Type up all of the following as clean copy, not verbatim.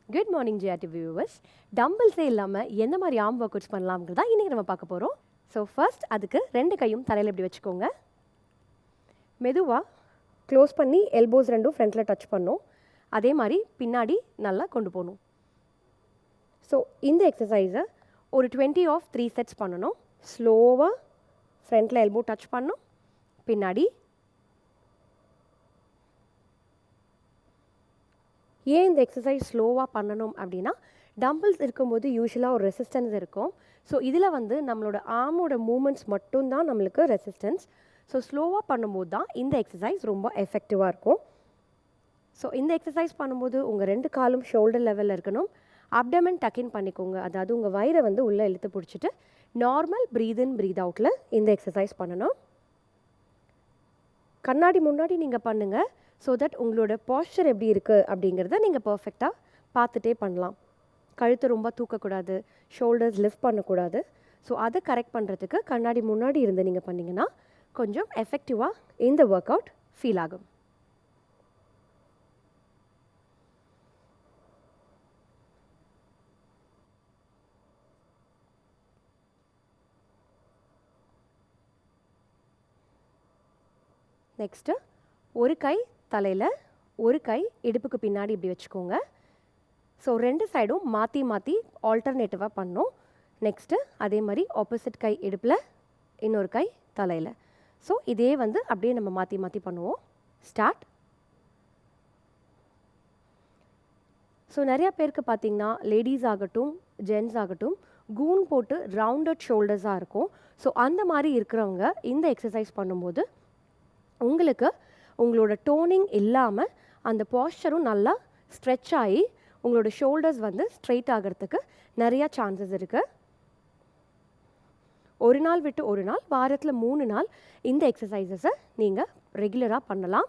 Good morning GRT viewers. டம்பிள்ஸே இல்லாமல் எந்த மாதிரி ஆர்ம் ஒர்க் அவுட்ஸ் பண்ணலாம்ங்கிறதா இன்றைக்கி நம்ம பார்க்க போகிறோம். ஸோ ஃபர்ஸ்ட் அதுக்கு 2 கையும் தலையில் இப்படி வச்சுக்கோங்க. மெதுவாக க்ளோஸ் பண்ணி எல்போஸ் ரெண்டும் ஃப்ரண்ட்டில் டச் பண்ணும். அதே மாதிரி பின்னாடி நல்லா கொண்டு போகணும். ஸோ இந்த எக்ஸசைஸை ஒரு 20 ஆஃப் 3 செட்ஸ் பண்ணணும். ஸ்லோவாக ஃப்ரண்ட்டில் எல்போ டச் பண்ணணும், பின்னாடி. ஏன் இந்த எக்ஸசைஸ் ஸ்லோவாக பண்ணணும் அப்படின்னா, டம்பிள்ஸ் இருக்கும்போது யூஸ்வலாக ஒரு ரெசிஸ்டன்ஸ் இருக்கும். ஸோ இதில் வந்து நம்மளோட ஆர்மோட மூமெண்ட்ஸ் மட்டும்தான் நம்மளுக்கு ரெசிஸ்டன்ஸ். ஸோ ஸ்லோவாக பண்ணும்போது தான் இந்த எக்ஸசைஸ் ரொம்ப எஃபெக்டிவாக இருக்கும். ஸோ இந்த எக்ஸசைஸ் பண்ணும்போது உங்கள் 2 காலும் ஷோல்டர் லெவலில் இருக்கணும். அப்டமன் டக்கின் பண்ணிக்கோங்க, அதாவது உங்கள் வயிறை வந்து உள்ளே இழுத்து பிடிச்சிட்டு நார்மல் ப்ரீத் இன் ப்ரீத் அவுட்டில் இந்த எக்ஸசைஸ் பண்ணணும். கண்ணாடி முன்னாடி நீங்கள் பண்ணுங்கள். ஸோ தட் உங்களோட பாஸ்டர் எப்படி இருக்குது அப்படிங்கிறத நீங்கள் பர்ஃபெக்டாக பார்த்துட்டே பண்ணலாம். கழுத்தை ரொம்ப தூக்கக்கூடாது, ஷோல்டர்ஸ் லிஃப்ட் பண்ணக்கூடாது. ஸோ அதை கரெக்ட் பண்ணுறதுக்கு கண்ணாடி முன்னாடி இருந்து நீங்கள் பண்ணிங்கன்னா கொஞ்சம் எஃபெக்டிவாக இந்த ஒர்க் அவுட் ஃபீல் ஆகும். நெக்ஸ்ட்டு ஒரு கை தலையில், ஒரு கை இடுப்புக்கு பின்னாடி இப்படி வச்சுக்கோங்க. ஸோ 2 சைடும் மாற்றி மாற்றி ஆல்டர்னேட்டிவாக பண்ணோம். நெக்ஸ்ட்டு அதே மாதிரி ஆப்போசிட் கை இடுப்பில், இன்னொரு கை தலையில். ஸோ இதே வந்து அப்படியே நம்ம மாற்றி மாற்றி பண்ணுவோம். ஸ்டார்ட். ஸோ நிறையா பேருக்கு பார்த்திங்கன்னா லேடிஸ் ஆகட்டும் ஜென்ட்ஸ் ஆகட்டும் கூன் போட்டு ரவுண்டட் ஷோல்டர்ஸாக இருக்கும். ஸோ அந்த மாதிரி இருக்கிறவங்க இந்த எக்ஸசைஸ் பண்ணும்போது உங்களுக்கு உங்களோட டோனிங் இல்லாமல் அந்த பாஸ்டரும் நல்லா ஸ்ட்ரெச் ஆகி உங்களோட ஷோல்டர்ஸ் வந்து ஸ்ட்ரெயிட் ஆகிறதுக்கு நிறையா சான்சஸ் இருக்குது. ஒரு நாள் விட்டு ஒரு நாள், வாரத்தில் 3 நாள் இந்த எக்ஸசைசஸை நீங்கள் ரெகுலராக பண்ணலாம்.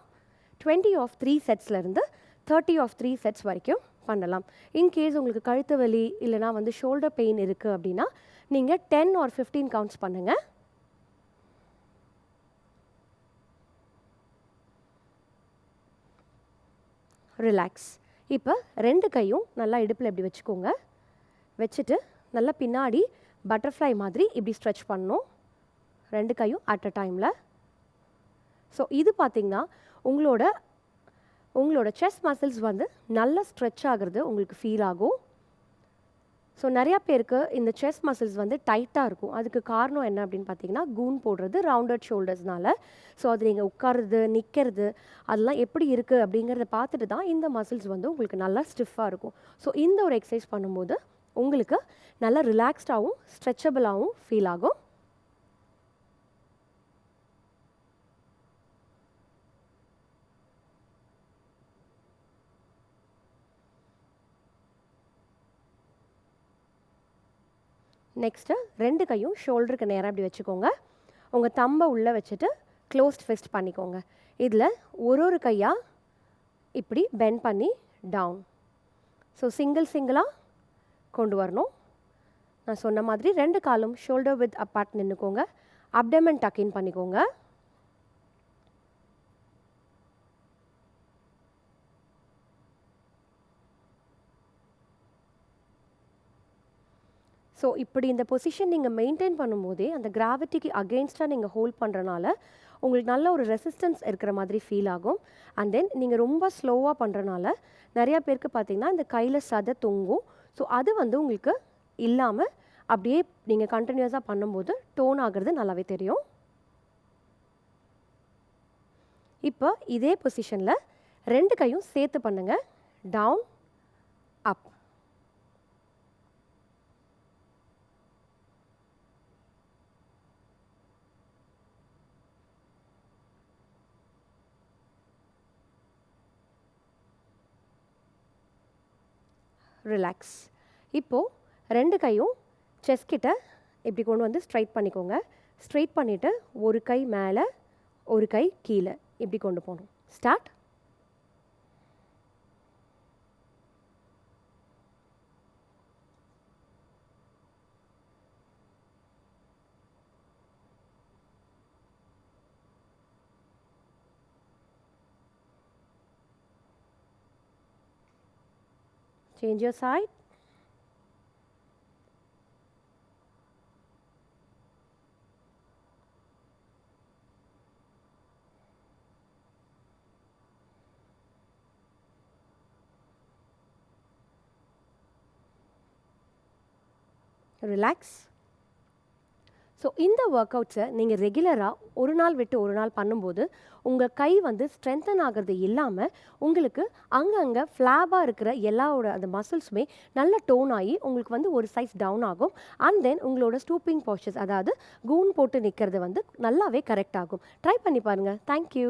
20 ஆஃப் 3 செட்ஸ்லேருந்து 30 ஆஃப் 3 செட்ஸ் வரைக்கும் பண்ணலாம். இன்கேஸ் உங்களுக்கு கழுத்து வலி இல்லைனா வந்து ஷோல்டர் பெயின் இருக்குது அப்படின்னா நீங்கள் 10 ஆர் 15 கவுண்ட்ஸ் பண்ணுங்கள். ரிலாக்ஸ். இப்போ 2 கையும் நல்லா இடுப்பில் இப்படி வச்சுக்கோங்க. வச்சுட்டு நல்லா பின்னாடி பட்டர்ஃப்ளை மாதிரி இப்படி ஸ்ட்ரெச் பண்ணணும், 2 கையும் அட் அ டைமில். ஸோ இது பார்த்திங்கன்னா உங்களோட செஸ்ட் மசில்ஸ் வந்து நல்லா ஸ்ட்ரெச் ஆகிறது உங்களுக்கு ஃபீல் ஆகும். ஸோ நிறையா பேருக்கு இந்த செஸ்ட் மசில்ஸ் வந்து டைட்டாக இருக்கும். அதுக்கு காரணம் என்ன அப்படின்னு பார்த்தீங்கன்னா, கூன் போடுறது ரவுண்டட் ஷோல்டர்ஸ்னால. ஸோ அது நீங்கள் உட்காருறது, நிற்கிறது, அதெல்லாம் எப்படி இருக்குது அப்படிங்கிறத பார்த்துட்டு தான் இந்த மசில்ஸ் வந்து உங்களுக்கு நல்லா ஸ்டிஃபாக இருக்கும். ஸோ இந்த ஒரு எக்ஸசைஸ் பண்ணும்போது உங்களுக்கு நல்லா ரிலாக்ஸ்டாகவும் ஸ்ட்ரெச்சபிளாகவும் ஃபீல் ஆகும். நெக்ஸ்ட்டு 2 கையும் ஷோல்டருக்கு நேராக இப்படி வச்சுக்கோங்க. உங்கள் தம்பை உள்ளே வச்சுட்டு க்ளோஸ்ட் ஃபிஸ்ட் பண்ணிக்கோங்க. இதில் ஒரு கையாக இப்படி பெண்ட் பண்ணி டவுன். ஸோ சிங்கிளாக கொண்டு வரணும். நான் சொன்ன மாதிரி 2 காலும் ஷோல்டர் வித் அப்பார்ட் நின்றுக்கோங்க. அப்டமன் டக்கின் பண்ணிக்கோங்க. ஸோ இப்படி இந்த பொசிஷன் நீங்கள் மெயின்டைன் பண்ணும்போதே அந்த கிராவிட்டிக்கு அகெயின்ஸ்டாக நீங்கள் ஹோல்ட் பண்ணுறனால உங்களுக்கு நல்ல ஒரு ரெசிஸ்டன்ஸ் இருக்கிற மாதிரி ஃபீல் ஆகும். அண்ட் தென் நீங்கள் ரொம்ப ஸ்லோவாக பண்ணுறனால நிறையா பேருக்கு பார்த்திங்கன்னா இந்த கையில் சதை தொங்கும். ஸோ அது வந்து உங்களுக்கு இல்லாமல் அப்படியே நீங்கள் கண்டினியூஸாக பண்ணும்போது டோன் ஆகிறது நல்லாவே தெரியும். இப்போ இதே பொசிஷனில் 2 கையும் சேர்த்து பண்ணுங்கள். டவுன், அப். ரிலாக்ஸ். இப்போது 2 கையும் செஸ்ட் கிட்ட இப்படி கொண்டு வந்து ஸ்ட்ரைட் பண்ணிக்கோங்க. ஸ்ட்ரைட் பண்ணிவிட்டு ஒரு கை மேலே, ஒரு கை கீழே இப்படி கொண்டு போகணும். Start. Change your side. Relax. So இந்த ஒர்க் அவுட்ஸை நீங்கள் ரெகுலராக ஒரு நாள் விட்டு ஒரு நாள் பண்ணும்போது உங்கள் கை வந்து ஸ்ட்ரென்தன் ஆகிறது இல்லாமல் உங்களுக்கு அங்கங்கே ஃப்ளாபாக இருக்கிற எல்லாவோட அந்த மசில்ஸுமே நல்ல டோன் ஆகி உங்களுக்கு வந்து ஒரு சைஸ் டவுன் ஆகும். அண்ட் தென் உங்களோட ஸ்டூப்பிங் போஸ்டர்ஸ், அதாவது கூன் போட்டு நிற்கிறது வந்து நல்லாவே கரெக்ட் ஆகும். ட்ரை பண்ணி பாருங்கள். தேங்க்யூ.